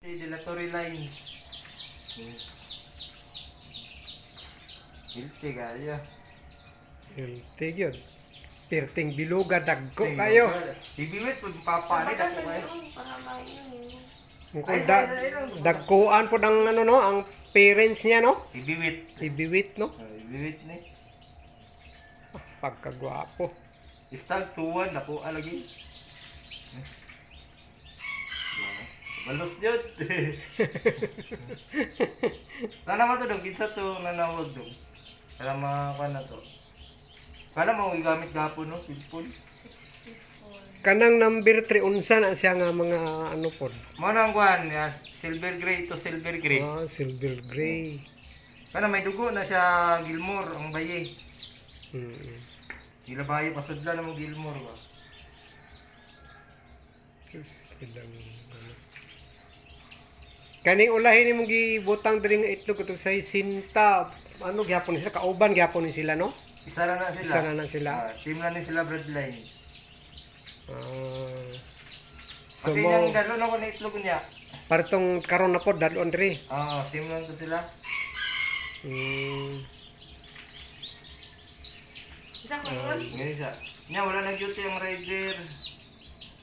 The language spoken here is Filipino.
Dilatory lines. Hilti kaya. Healthy yun. Perting biluga dagko kayo. Ibiwit po papalit ako kayo. Kung dagkuan po ng ano no, ang parents niya no. Ibiwit. Ibiwit no. Ibiwit ni. Pagkagwapo. Istag tuwan ako alagi. Balos jud. Nana to dong kinsa to nanawag dong. Para makakuha na to. Kala mo gamit gapon no, cellphone. Kanang number 3 unsa na siya nga mga ano pod. Mo nang kuan, silver gray to silver gray. Ah, silver gray. Kana may dugo na siya Gilmore ang baye. Sila baye pasudla na mo Gilmore ba. Diyos, ilang ano. Kaning ulahin nimo gibutang diri nga itlog ito sa sinta. Ano gyapon sila kauban gyapon ni sila no? Isa na na sila. Isa na sila. Same na ni sila bloodline. So Pati mo nang dalo na ko na itlog niya. partong karon na pod dalon diri. Same lang to sila. Isa ko yun? Ngayon siya. Nya wala nag duty ang rider.